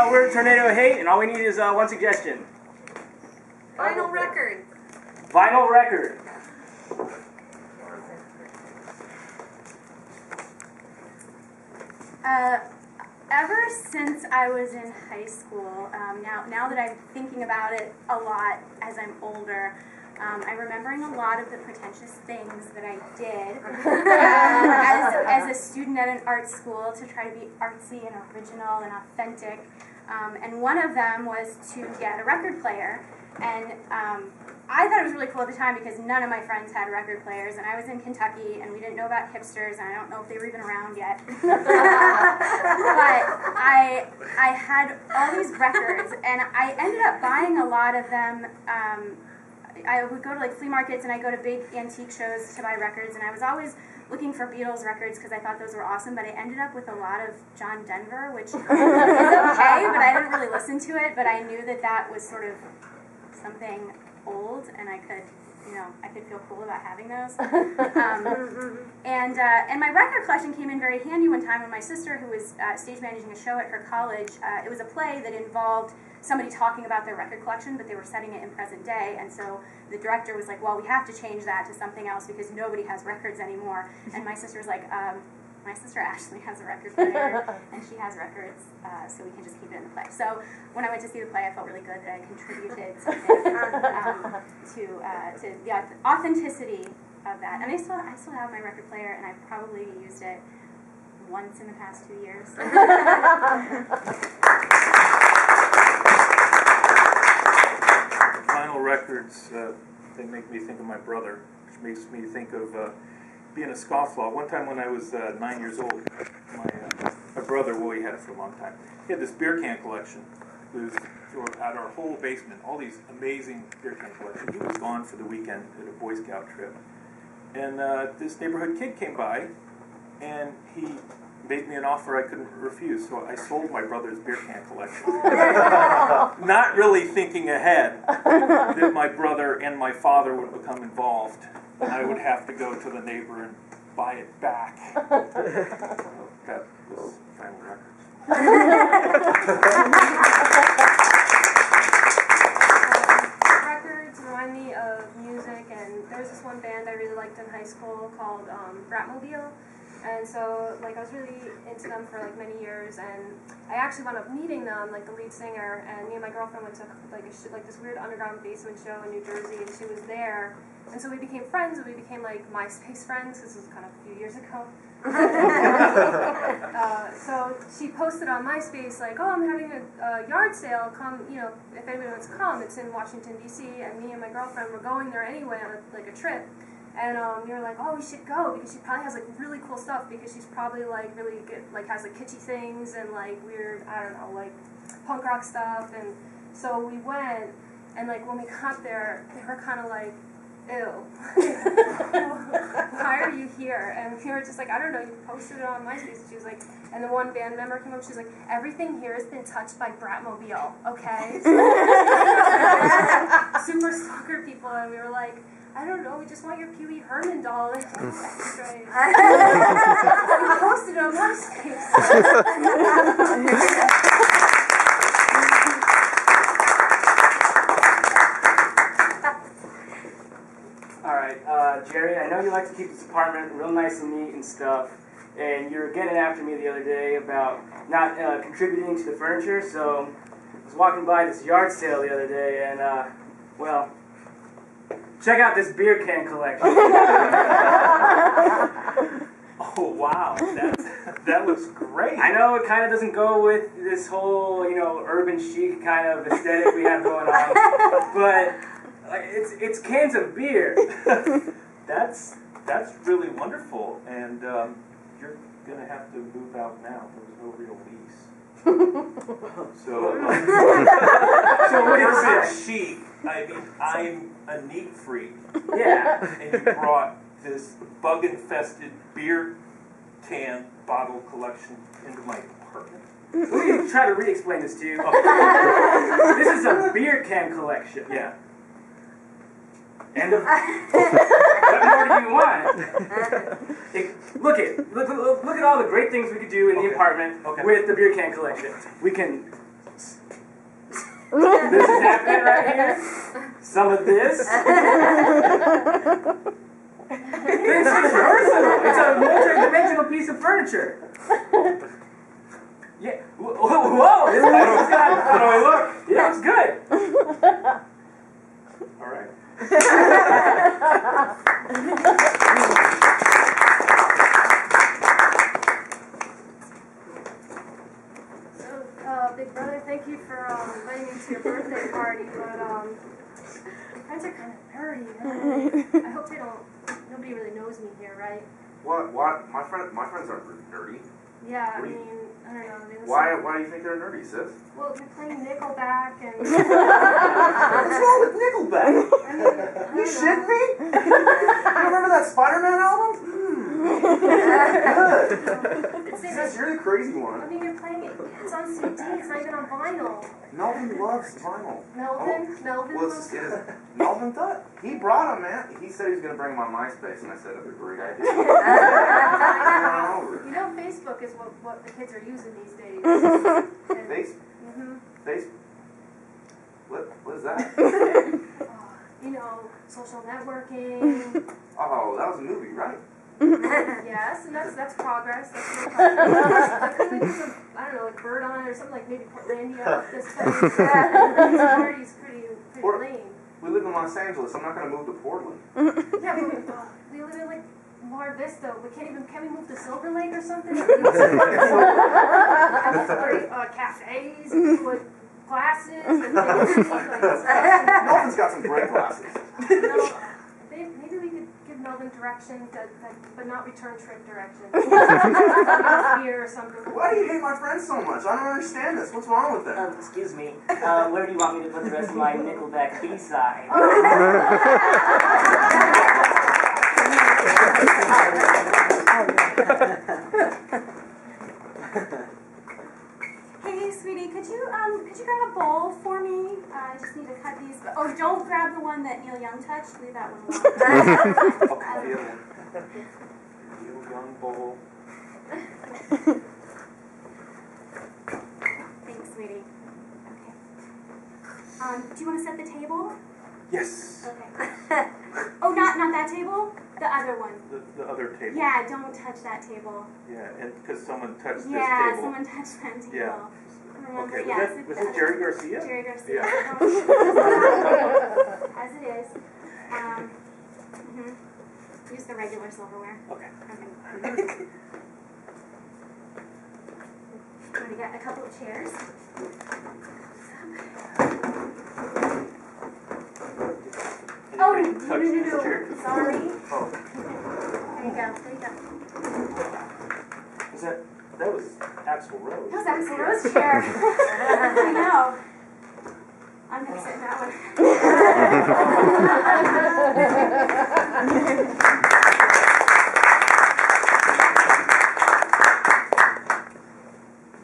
we're Tornado of Hate, and all we need is one suggestion. Vinyl record. Vinyl record. Ever since I was in high school, now that I'm thinking about it a lot as I'm older, I'm remembering a lot of the pretentious things that I did as a student at an art school to try to be artsy and original and authentic. And one of them was to get a record player. And I thought it was really cool at the time because none of my friends had record players, and I was in Kentucky, and we didn't know about hipsters, and I don't know if they were even around yet. But I had all these records, and I ended up buying a lot of them. I would go to like flea markets, and I go to big antique shows to buy records, and I was always looking for Beatles records because I thought those were awesome, but I ended up with a lot of John Denver, which is okay, but I didn't really listen to it, but I knew that that was sort of something old, and I could feel cool about having those. And my record collection came in very handy one time when my sister, who was stage managing a show at her college, it was a play that involved somebody talking about their record collection, but they were setting it in present day, and so the director was like, well, we have to change that to something else because nobody has records anymore. And my sister was like, my sister Ashley has a record player, and she has records, so we can just keep it in the play. So when I went to see the play, I felt really good that I contributed something to the authenticity of that. And I still have my record player, and I've probably used it once in the past 2 years. Vinyl records, they make me think of my brother, which makes me think of being a scofflaw. One time when I was 9 years old, my brother, well, he had it for a long time, he had this beer can collection. It was at our whole basement, all these amazing beer can collections. He was gone for the weekend at a Boy Scout trip. And this neighborhood kid came by, and he made me an offer I couldn't refuse. So I sold my brother's beer can collection. Not really thinking ahead that my brother and my father would become involved. And I would have to go to the neighbor and buy it back. That was Vinyl Records. Records remind me of music, and there was this one band I really liked in high school called Bratmobile. And so, like, I was really into them for, like, many years, and I actually wound up meeting them, like, the lead singer, and me and my girlfriend went to, like, this weird underground basement show in New Jersey, and she was there, and so we became friends, and we became, like, MySpace friends. This was kind of a few years ago. So she posted on MySpace, like, oh, I'm having a yard sale, come, you know, if anybody wants to come. It's in Washington, D.C., and me and my girlfriend were going there anyway on, like, a trip. And we were like, oh, we should go, because she probably has, like, really cool stuff, because she's probably, like, really good, like, has, like, kitschy things and, like, weird, I don't know, like, punk rock stuff. And so we went, and, like, when we got there, they were kind of like, ew. Why are you here? And we were just like, I don't know, you posted it on MySpace. And she was like, and the one band member came up, she was like, everything here has been touched by Bratmobile, okay? Super stalker people, and we were like, I don't know, we just want your Pee Wee Herman doll. Like, that's right. We posted it on MySpace. Alright, Jerry, I know you like to keep this apartment real nice and neat and stuff, and you were getting after me the other day about not contributing to the furniture, so I was walking by this yard sale the other day, and, well, check out this beer can collection. Oh, wow. That looks great. I know it kind of doesn't go with this whole, you know, urban chic kind of aesthetic we have going on, but it's cans of beer. That's really wonderful, and you're going to have to move out now. There's no real lease. So when it says chic, I mean, I'm a neat freak. Yeah. And you brought this bug-infested beer can bottle collection into my apartment. Let me try to re-explain this to you. Okay. This is a beer can collection. Yeah. And what more do you want? Look at all the great things we could do in the apartment with the beer can collection. We can This is happening right here. Some of this. It's versatile. It's a multi-dimensional piece of furniture. Yeah. Whoa! This guy's got. How do I look? Yeah, it's good. All right. Big brother, thank you for inviting me to your birthday party, but your friends are kind of nerdy. I hope they don't. Nobody really knows me here, right? What? My friends aren't nerdy. Yeah, I What do you- mean, I don't know. They listen. Why do you think they're nerdy, sis? Well, they're playing Nickelback and. What's wrong with Nickelback? I mean, I You don't shitting know. me? You remember that Spider-Man album? Good. It's, Sis, you're the crazy I one. mean, you're playing it. It's on CD. It's not even on vinyl. Melvin loves vinyl. Melvin. Well, loves Melvin thought he brought him, man. He said he was going to bring him on MySpace, and I said, "That's a great idea." You know, Facebook is what the kids are using these days. Face, face. What is that? You know, social networking. Oh, that was a movie, right? Yes, and that's progress. That's real progress. I could think of some, I don't know, like Bird on it or something like maybe Portlandia up this place. Party's pretty lame. We live in Los Angeles. I'm not going to move to Portland. Yeah, but we live in like Mar Vista. Can we move to Silver Lake or something? Cafes with glasses and things. Melvin's got some great glasses. Maybe we could give Melvin directions, but not return trip directions. Beer or something. Why do you hate my friends so much? I don't understand this. What's wrong with them? Excuse me. Where do you want me to put the rest of my Nickelback B-side? Hey, sweetie, could you grab a bowl for me? I just need to cut these. Oh, don't grab the one that Neil Young touched. Leave that one alone. Okay, the other one. Little young bowl. Thanks, sweetie. Okay. Do you want to set the table? Yes. Okay. Oh, not that table. The other one. The other table. Yeah, don't touch that table. Yeah, and because someone touched this Yeah, table. someone touched that table. Yeah. Remember, Okay, yeah, was it Jerry Garcia? Jerry Garcia. Yeah. As it is. Use the regular silverware. Okay. We got a couple of chairs. Oh, Anybody touch this no. chair? Sorry. Oh. There you go. That was Axl Rose. That was Axl Rose chair. I know. I'm going to sit in that one.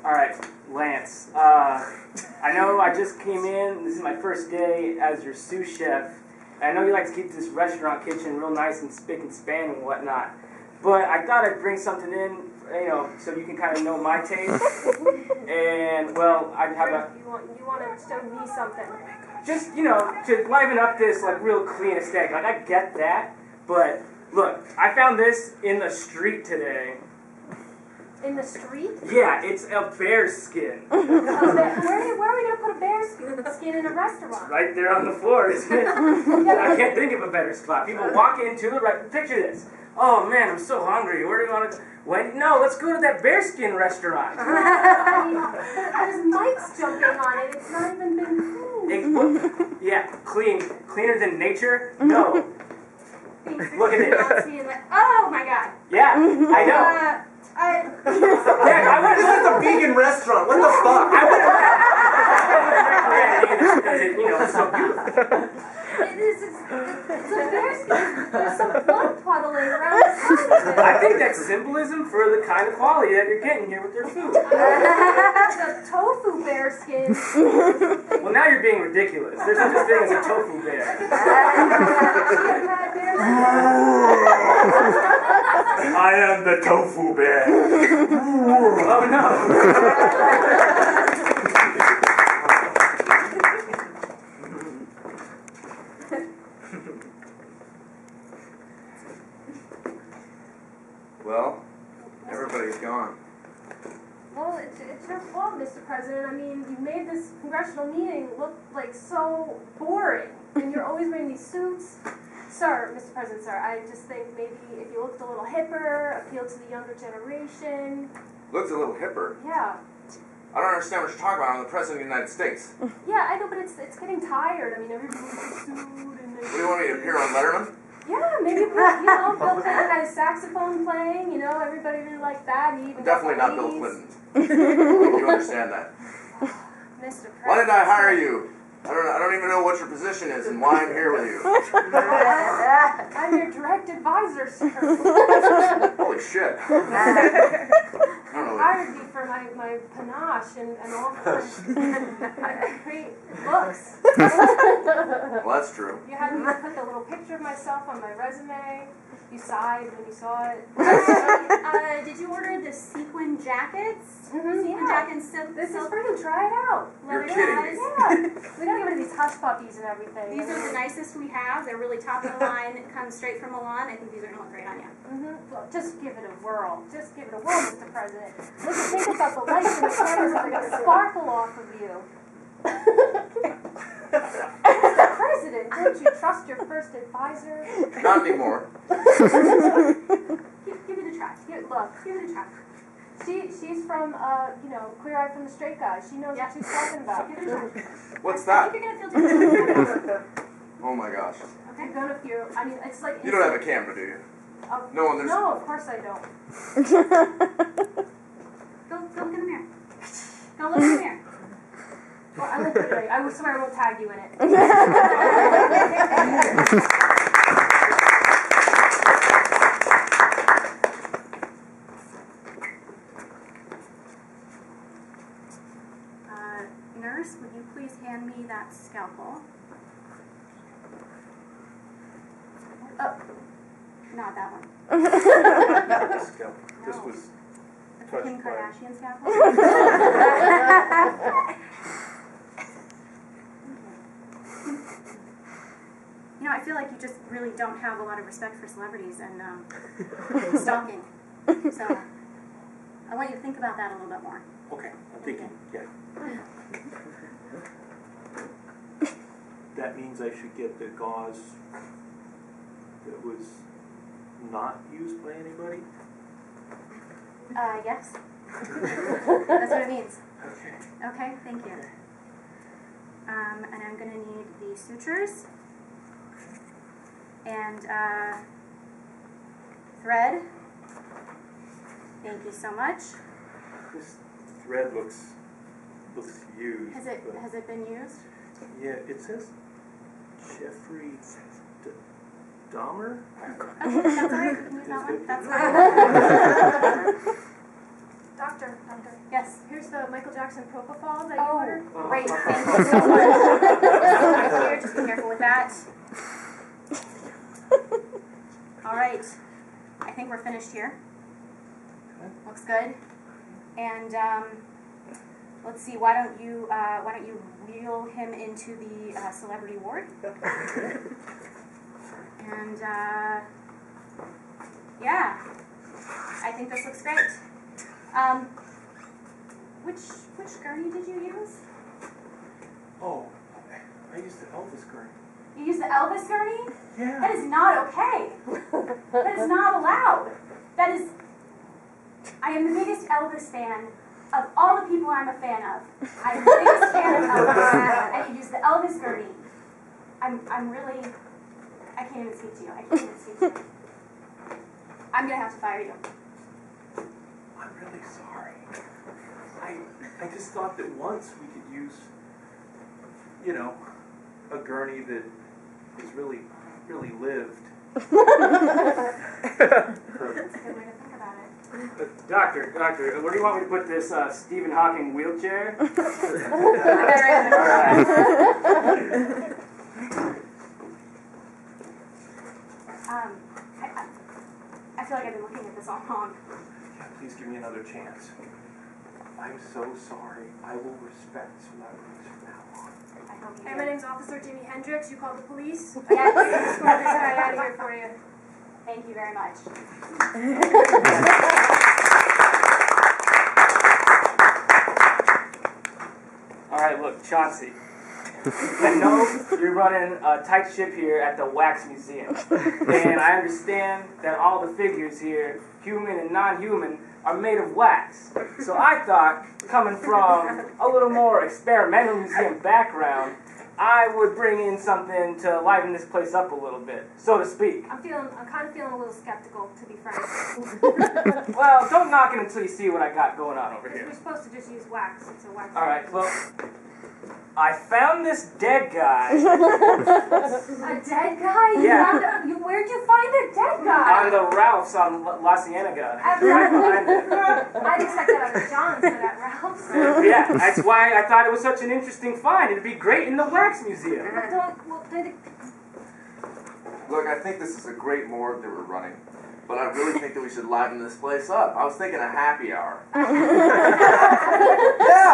All right, Lance. I know I just came in. This is my first day as your sous chef. I know you like to keep this restaurant kitchen real nice and spick and span and whatnot. But I thought I'd bring something in, so you can kind of know my taste. And, well, I'd have a... You want to show me something. Just, to liven up this, like, real clean aesthetic. Like, I get that, but, look, I found this in the street today. In the street? Yeah, it's a bear skin. Where are we going to put a bear skin in a restaurant? Right there on the floor, isn't it? I can't think of a better spot. People walk into the picture this. Oh man, I'm so hungry. Where do you want to go? Wait, no, let's go to that bearskin restaurant. There's mics jumping on it. It's not even been cleaned. Yeah, cleaner than nature? No. Look at it. Oh my god. Yeah, I know. Yeah, This is a vegan restaurant. What the fuck? I would have it's so beautiful. It's a bear skin. There's some blood puddling around the side of it. I think that's symbolism for the kind of quality that you're getting here with your food. The tofu bear skin. Well, now you're being ridiculous. There's such a thing as a tofu bear. I am the tofu bear. Oh no. President. I mean, you made this congressional meeting look like so boring, and you're always wearing these suits. Sir, Mr. President, sir, I just think maybe if you looked a little hipper, appealed to the younger generation. Looks a little hipper. Yeah. I don't understand what you're talking about. I'm the President of the United States. Yeah, I know, but it's getting tired. I mean, everybody's in suit and What do you want me to appear on Letterman? yeah, maybe Bill Clinton had his saxophone playing. Everybody really liked that. He even Definitely got not Bill ladies. Clinton. You understand that? Mr. President. Why did I hire you? I don't even know what your position is and why I'm here with you. I'm your direct advisor, sir. Holy shit. I don't You know. hired me for my panache and all my great looks. Well, that's true. You had me put the little picture of myself on my resume. You sighed when you saw it. Did you order the sequin jackets? Sequin Yeah. jackets, silk. This is free. Try it out. You're leather kidding ties. me. Yeah. We gotta get rid of these hush puppies and everything. These are the nicest we have. They're really top of the line. Come straight from Milan. I think these are gonna look great on you. Well, just give it a whirl. Just give it a whirl, Mr. President. Think about the lights and the cameras that are gonna sparkle off of you. Mr. President, don't you trust your first advisor? Not anymore. Give it a try. Here, look. Give it a try. She's from, Queer Eye from the Straight Guy. She knows what she's talking about. Give it a try. What's I that? think you're gonna feel different. Oh my gosh. You're gonna feel. I mean, it's like. You don't have a camera, do you? No, and there's... No, of course I don't. Go look in the mirror. Go look in the mirror. Well, I won't put it. I swear I won't tag you in it. Nurse, would you please hand me that scalpel? Oh, not that one. This was The touched Kim by... Kardashian scalpel. I feel like you just really don't have a lot of respect for celebrities and stalking. So I want you to think about that a little bit more. Okay, I'm thinking, yeah. That means I should get the gauze that was not used by anybody? Yes. That's what it means. Okay. Okay, thank you. And I'm going to need the sutures and thread. Thank you so much. This thread looks used. Has it been used? Yeah, it says Jeffrey Dahmer? Okay, that's all right. We can use that one. That's fine. Doctor. Yes. Here's the Michael Jackson propofol that you ordered. Great. Thank you so much. Here, just be careful with that. All right. I think we're finished here. Looks good. And let's see. Why don't you wheel him into the celebrity ward? And yeah, I think this looks great. Which gurney did you use? Oh, I used the Elvis gurney. You used the Elvis gurney? Yeah. That is not okay. That is not allowed. That is. I am the biggest Elvis fan of all the people I'm a fan of. I'm the biggest fan of Elvis, and you use the Elvis gurney. I'm really. I can't even speak to you. I can't even speak to you. I'm gonna have to fire you. I'm really sorry. I just thought that once we could use, a gurney that is really lived. That's a good way to think about it. Doctor, where do you want me to put this Stephen Hawking wheelchair? I feel like I've been looking at this all wrong. Yeah, please give me another chance. I'm so sorry. I will respect celebrities from now on. I hope you Hey, do. my name's Officer Jimi Hendrix. You called the police? Yes. Let's get this guy out of here for you. Thank you very much. All right, look, Chauncey. I know you're running a tight ship here at the Wax Museum, and I understand that all the figures here, human and non-human, are made of wax. So I thought, coming from a little more experimental museum background, I would bring in something to liven this place up a little bit, so to speak. I'm kind of feeling a little skeptical, to be frank. Well, don't knock it until you see what I got going on over We're here. supposed to just use wax. It's a wax. All right, well, I found this dead guy A dead guy? Yeah. Where'd you find a dead guy? on the Ralphs on La Cienega. At Right behind it. I'd expect that at John's, but at Ralph's. Yeah, that's why I thought it was such an interesting find. It'd be great in the Wax Museum. Look, I think this is a great morgue that we're running, but I really think that we should liven this place up. I was thinking a happy hour. Yeah,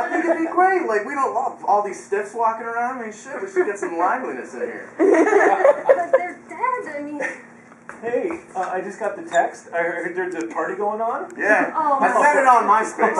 I think it'd be great. Like, we don't want all these stiffs walking around. I mean, shit, we should get some liveliness in here. But they're dead. I mean, Hey, I just got the text. I heard there's a party going on. Yeah, Oh, I said it on MySpace.